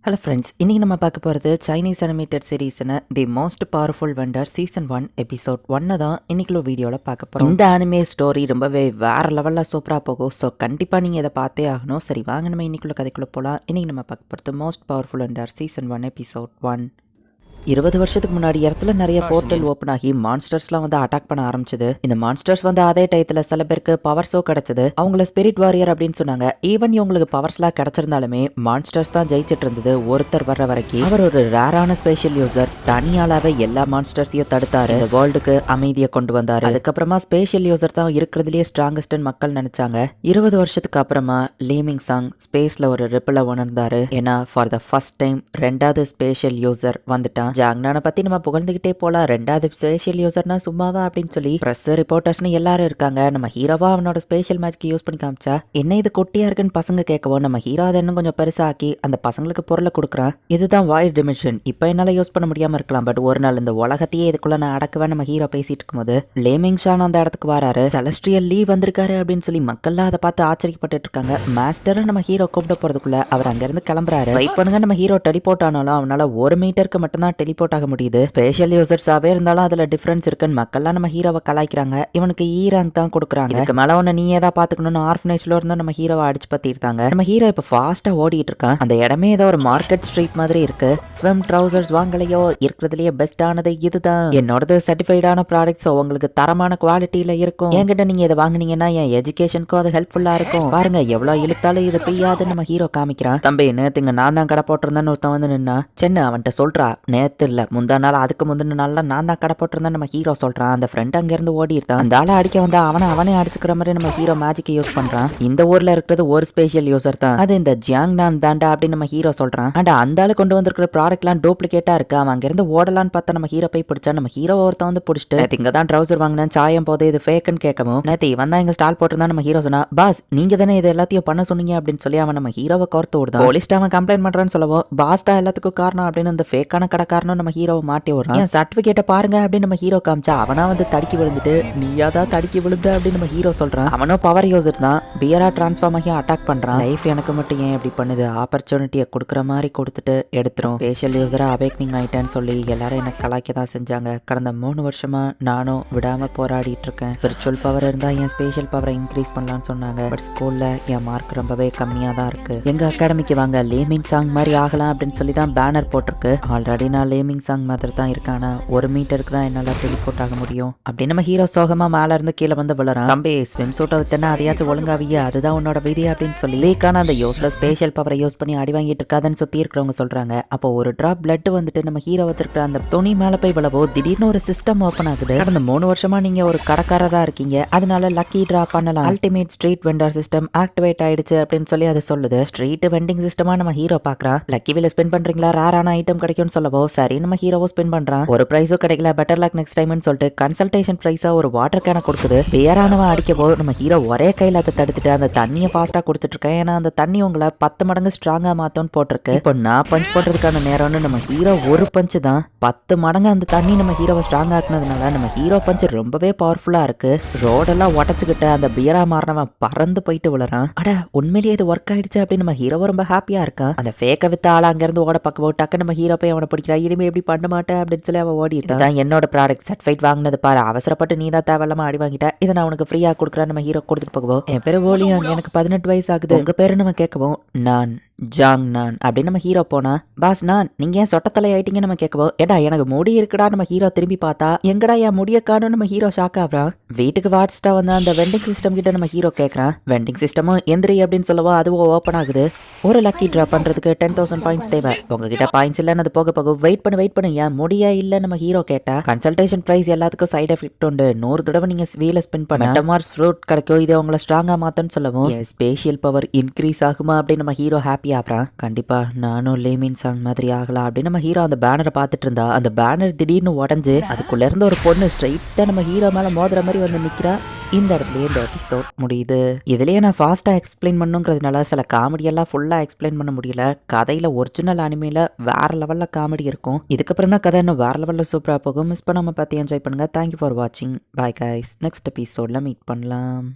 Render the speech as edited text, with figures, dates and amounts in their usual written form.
Hello friends, இன்றைக்கி நம்ம பார்க்க போகிறது சைனீஸ் அனிமேட்டட் சீரீஸ்னு the most powerful vendor season 1 episode 1 தான் இன்றைக்குள்ள வீடியோவில் பார்க்க போகிறோம். இந்த அனிமே ஸ்டோரி ரொம்பவே வேறு லெவலில் சூப்பராக போகும். ஸோ கண்டிப்பாக நீங்கள் இதை பார்த்தே ஆகணும். சரி வாங்க நம்ம இன்றைக்குள்ள கதைக்குள்ளே போகலாம். இன்றைக்கி நம்ம பார்க்க போகிறது most powerful vendor season 1 episode 1. 20 வருஷத்துக்கு முன்னாடி இடத்துல நிறைய போர்ட்டல் ஓப்பன் ஆகி மான்ஸ்டர்ஸ்லாம் வந்து அட்டாக் பண்ண ஆரம்பிச்சது. இந்த மான்ஸ்டர்ஸ் வந்து அதே டயத்துல சில பேருக்கு பவர்ஸோ கிடைச்சது. அவங்கள ஸ்பிரிட் வாரியர் அப்படின்னு சொன்னாங்க. ஈவன் இவங்களுக்கு பவர்ஸ்லாம் கிடைச்சிருந்தாலுமே மான்ஸ்டர்ஸ் தான் ஜெயிச்சிட்டு இருந்தது ஒருத்தர் வர்ற வரைக்கும். அவர் ஒரு ரேரான ஸ்பெஷல் யூசர். தனியாலாவே எல்லா மான்ஸ்டர்ஸையும் தடுத்தாரு. வேர்ல்டுக்கு அமைதியை கொண்டு வந்தாரு. அதுக்கப்புறமா ஸ்பெஷல் யூசர் தான் இருக்கிறதுலயே ஸ்ட்ராங்கஸ்ட் மக்கள் நினைச்சாங்க. 20 வருஷத்துக்கு அப்புறமா லீமிங் சாங் ஸ்பேஸ்ல ஒரு ரிப்பிள உணர்ந்தாரு. ஏன்னா ஃபார் த ஃபர்ஸ்ட் டைம் ரெண்டாவது ஸ்பெஷல் யூசர் வந்துட்டான். ஜாங்னானை பத்தி நம்ம புகழ்ந்துகிட்டே போலாம். ரெண்டாவது ஸ்பெஷல் யூசர்னா சும்மாவா அப்படின்னு சொல்லி பிரஸ் ரிப்போர்ட்டர்ஸ்னு எல்லாரும் இருக்காங்க. நம்ம ஹீரோவா அவனோட ஸ்பெஷல் மேட்ச்க்கு யூஸ் பண்ணி காமிச்சா என்ன இது கொட்டியா இருக்குன்னு பசங்க கேட்கவும் நம்ம ஹீரோ அதை இன்னும் கொஞ்சம் பெருசாக்கி அந்த பசங்களுக்கு பொருளை கொடுக்குறான். இதுதான் வாய்ட் டிமென்ஷன். இப்போ என்னால யூஸ் பண்ண முடியாம இருக்கலாம், பட் ஒரு நாள் இந்த உலகத்தையே இதுக்குள்ள நான் அடக்குவேன் நம்ம ஹீரோ பேசிட்டு இருக்கும்போது லேமிங் ஷான் அந்த இடத்துக்கு வராரு. செலஸ்ட்ரியல் லீ வந்திருக்காரு அப்படின்னு சொல்லி மக்கள்லாம் அதை பார்த்து ஆச்சரியப்பட்டு இருக்காங்க. மாஸ்டர் நம்ம ஹீரோ கூப்பிட போறதுக்குள்ள அவர் அங்கிருந்து கிளம்புறாரு. வெயிட் பண்ணுங்க, நம்ம ஹீரோ டெலிபோர்ட் ஆனாலும் அவனால 1 மீட்டருக்கு மட்டும்தான் டெலிபோர்ட் ஆக முடியுது. ஸ்பெஷல் யூசர்ஸாவே இருந்தாலும் அதுல டிஃபரன்ஸ் இருக்குன்னு மக்கள்லாம் நம்ம ஹீரோவை கலாய்க்கிறாங்க. இவனுக்கு ரேங்க் தான் கொடுக்குறாங்க. இதுக்கு மேல ஒன்னு நீ ஏதா பாத்துக்கணும்னு ஆர்ஃபனேஜ்ல இருந்து நம்ம ஹீரோவை அடிச்சு பத்திருந்தாங்க. நம்ம ஹீரோ இப்ப ஃபாஸ்டா ஓடிட்டு இருக்கான். அந்த இடமே ஏதோ ஒரு மார்க்கெட் ஸ்ட்ரீட் மாதிரி இருக்கு. ஸ்விம் ட்ரவுசர்ஸ் வாங்கலையோ, இருக்கிறதுலயே பெஸ்டானது இதுதான். என்னோடது சர்டிஃபைடான ப்ராடக்ட்ஸ் உங்களுக்கு தரமான குவாலிட்டியில இருக்கும். என்கிட்ட நீங்க இதை வாங்குனீங்கன்னா என் எஜுகேஷனுக்கும் அது ஹெல்ப்ஃபுல்லா இருக்கும். பாருங்க எவ்வளவு இழுத்தாலும் இது பெய்யாதுன்னு நம்ம ஹீரோ காமிக்கிறான். தம்பி நேத்துங்க நான் தான் கடை போட்டிருந்தேன்னு ஒருத்தன் வந்து நின்னா. சென்னை அவன்கிட்ட சொல்றா, நேத்து இல்ல முந்தா நாள் அதுக்கு முந்தின நாள்ல நான் தான் கடை போட்டிருந்தேன் நம்ம ஹீரோ சொல்றான். அந்த ஃப்ரெண்ட் அங்க இருந்து ஓடி இருக்கான். அந்த ஆளை அடிக்க வந்தா அவனே அடிச்சுக்கிற மாதிரி நம்ம ஹீரோ மேஜிக்கை யூஸ் பண்றான். இந்த ஊர்ல இருக்கிறது ஒரு ஸ்பெஷல் யூசர் தான், அது இந்த ஜியாங் நான் தாண்டா அப்படின்னு நம்ம ஹீரோ சொல்றான். அண்ட் அந்த ஆளு கொண்டு வந்திருக்கிற ப்ராடக்ட் எல்லாம் டூப்ளிகேட்டா இருக்கு. அவன் அங்க இருந்து ஓடலான்னு பார்த்தா நம்ம ஹீரோ போய் பிடிச்சா நம்ம ஹீரோ ஒருத்தன் வந்து பிடிச்சிட்டு இங்க தான் ட்ரௌசர் வாங்கினேன் சாயம் போது இது ஃபேக்குன்னு கேட்கவும் நேத்து இவன் தான் எங்க ஸ்டால் போட்டிருந்தா நம்ம ஹீரோ சொன்னா, பாஸ் நீங்க தானே இது எல்லாத்தையும் பண்ண சொன்னீங்க அப்படின்னு சொல்லி அவன் நம்ம ஹீரோவை கோர்த்து விடுதான். போலீஸ் அவன் கம்ப்ளைண்ட் பண்றான்னு சொல்லவும் பாஸ் தான் எல்லாத்துக்கும் காரணம் அப்படின்னு அந்த ஃபேக்கான கடைக்காரனும் நம்ம ஹீரோவை மாட்டி விடுறான். சர்டிபிகேட்டை பாருங்க அப்படின்னு நம்ம ஹீரோ காமிச்சா அவனா வந்து தடுக்கி விழுந்துட்டு நீயா தான் தடுக்கி விழுந்த அப்படின்னு நம்ம ஹீரோ சொல்றான். அவனும் பவர் யூசர் தான். பியரா டிரான்ஸ்ஃபார்ம் ஆகி அட்டாக் பண்றான். லைஃப் எனக்கு மட்டும் ஏன் இப்படி பண்ணுது, ஆப்பர்ச்சுனிட்டியை கொடுக்குற மாதிரி கொடுத்துட்டு எடுத்துரும். ஸ்பெஷல் யூசரா அவேக்னிங் ஆயிட்டேன்னு சொல்லி எல்லாரும் எனக்கு கலாய்க்க தான் செஞ்சாங்க. கடந்த 3 வருஷமா நானும் விடாம போராடிட்டு இருக்கேன். ஸ்பிரிச்சுவல் பவர் இருந்தா என் ஸ்பெஷல் பவரை இன்க்ரீஸ் பண்ணலாம்னு சொன்னாங்க. பட் ஸ்கூல்ல என் மார்க் ரொம்பவே கம்மியா தான் இருக்கு. எங்க அகாடமிக்கு வாங்க, லேமிங் சாங் மாதிரி ஆகலாம் அப்படின்னு சொல்லி தான் பேனர் போட்டிருக்கு. ஆல்ரெடி நான் லேமிங் சாங் மாதிரி தான் இருக்கானா, 1 மீட்டருக்கு தான் என்னால டெலிபோர்ட் ஆக முடியும் அப்படின்னு நம்ம ஹீரோ சோகமா மேல இருந்து கீழே வந்து விழுறான். தம்பி ஸ்விம் சூட்டை வித்தனா அதையாச்சும் ஒழுங்காவிய, அதுதான் உன்னோட விதி அப்படின்னு சொல்லி வீக்கான அந்த யூஸ்ல ஸ்பெஷல் பவரை யூஸ் பண்ணி அடி வாங்கிட்டு இருக்காதுன்னு சுத்தி இருக்கிறவங்க சொல்றாங்க. அப்போ ஒரு டிராப் பிளட் வந்துட்டு நம்ம ஹீரோ வச்சிருக்கிற அந்த துணி மேல போய் விழவோ திடீர்னு ஒரு சிஸ்டம் ஓப்பன் ஆகுது. கடந்த 3 வருஷமா நீங்க ஒரு கடைக்காரரா இருக்கீங்க, அதனால லக்கி டிரா பண்ணலாம். Ultimate street vendor system activate ஆயிடுச்சு அப்படின்னு சொல்லி அது சொல்லுது. ஸ்ட்ரீட் வெண்டிங் சிஸ்டமா நம்ம ஹீரோ பாக்குறான். லக்கி வீல ஸ்பெண்ட் பண்றீங்களா, ரேரான ஐட்டம் கிடைக்கும்னு சொல்லவோ சரி நம்ம ஹீரோவோ ஸ்பெண்ட் பண்றான். ஒரு பிரைஸும் கிடைக்கல, பெட்டர் லக் நெக்ஸ்ட் டைம்னு சொல்லிட்டு கன்சல்டேஷன் பிரைஸா ஒரு வாட்டர் கேனை கொடுக்குது. பேரானவன் அடிக்கவோ நம்ம ஹீரோ ஒரே கையில அதை தடுத்துட்டு அந்த தண்ணியை ஃபாஸ்டா கொடுத்துட்டு இருக்கேன். ஏன்னா அந்த தண்ணி உங்களை 10 மடங்கு ஸ்ட்ராங்கா மாத்தோன்னு போட்டிருக்கு. இப்போ நான் பஞ்ச் போடுறதுக்கான நேரம்னு நம்ம ஹீரோ ஒரு பஞ்ச் தான் 10 மடங்கு அந்த தண்ணி நம்ம ஹீரோவை ஸ்ட்ராங் ஆக்குனதுனால நம்ம ஹீரோ பஞ்ச் ரொம்பவே பவர்ஃபுல்லா இருக்கு. ரோடெல்லாம் உடச்சுக்கிட்டு அந்த பியரா மாறினவன் பறந்து போயிட்டு விழுறான். அட உண்மையிலேயே இது ஒர்க் ஆயிடுச்சு அப்படின்னு நம்ம ஹீரோ ரொம்ப ஹாப்பியா இருக்கான். அந்த ஃபேக்க வித்த ஆள் அங்க இருந்து ஓட பக்கம் டக்கு நம்ம ஹீரோ போய் அவனை பிடிக்கிறா. இனிமே எப்படி பண்ண மாட்டேன் அப்படின்னு சொல்லி அவன் ஓடி இருக்கான். என்னோட ப்ராடக்ட் சர்டிஃபைட் வாங்கினது பாரு, அவசரப்பட்டு நீ தான் தேவையில்லாம அடி வாங்கிட்ட, இதை நான் உனக்கு ஃப்ரீயா கொடுக்குறேன் நம்ம ஹீரோ கொடுத்துட்டு போகவும். என் பேரு ஓலியாங், எனக்கு 18 வயசு ஆகுது, உங்க பேரு நம்ம கேட்கவும் நான் ஜாங் நான் அப்படின்னு நம்ம ஹீரோ போனா, பாஸ் நான் நீங்க ஏன் சொட்டத்தலை ஆயிட்டீங்க நம்ம கேட்கவும், ஏடா எனக்கு முடி இருக்குடா நம்ம ஹீரோ திரும்பி பார்த்தா எங்கடா என் முடிய காணும் நம்ம ஹீரோ ஷாக் ஆகுறான். வீட்டுக்கு வாட்ஸ்டா வந்து அந்த வெண்டிங் சிஸ்டம் கிட்ட நம்ம ஹீரோ கேட்கறான். வெண்டிங் சிஸ்டமும் எந்திரி அப்படின்னு சொல்லவோ அதுவும் ஓப்பன் ஆகுது. ஒரு லக்கி டிரா பண்றதுக்கு 10,000 பாயிண்ட்ஸ் தேவை. உங்ககிட்ட பாயிண்ட்ஸ் இல்லைன்னு அது போக போக வெயிட் பண்ணு ஏன் முடியா இல்ல நம்ம ஹீரோ கேட்டா. கன்சல்டேஷன் பிரைஸ் எல்லாத்துக்கும் சைடு எஃபெக்ட் உண்டு. 100 தடவை நீங்க வீல ஸ்பெண்ட் பண்ண மெட்டமார்ஸ் ஃப்ரூட் கிடைக்கும், இதை உங்களை ஸ்ட்ராங்கா மாத்தன்னு சொல்லவும் ஸ்பெஷல் பவர் இன்க்ரீஸ் ஆகுமா அப்படின்னு நம்ம ஹீரோ ஹாப்பி ஆகுறான். கண்டிப்பா நானும் லேமின் சாங் மாதிரி ஆகலாம் அப்படின்னு நம்ம ஹீரோ அந்த பேனரை பார்த்துட்டு இருந்தா அந்த பேனர் திடீர்னு உடஞ்சு அதுக்குள்ள இருந்து ஒரு பொண்ணு ஸ்ட்ரைட்டா நம்ம ஹீரோ மேல மோதுற மாதிரி வந்து நிக்கிறா. இந்த இடத்துலயே இந்த எபிசோட் முடியுது. இதுலயே நான் ஃபாஸ்டா எக்ஸ்பிளைன் பண்ணுங்கிறதுனால சில காமெடியெல்லாம் ஃபுல்லா எக்ஸ்பிளைன் பண்ண முடியல. கதையில ஒரிஜினல் அனிமேல வேற லெவல்ல காமெடி இருக்கும். இதுக்கப்புறம் தான் கதை இன்னும் வேற லெவல்ல சூப்பரா போகும். மிஸ் பண்ணாம பார்த்து என்ஜாய் பண்ணுங்க. தேங்க்யூ ஃபார் வாட்சிங். Bye guys. நெக்ஸ்ட் எபிசோட்ல மீட் பண்ணலாம்.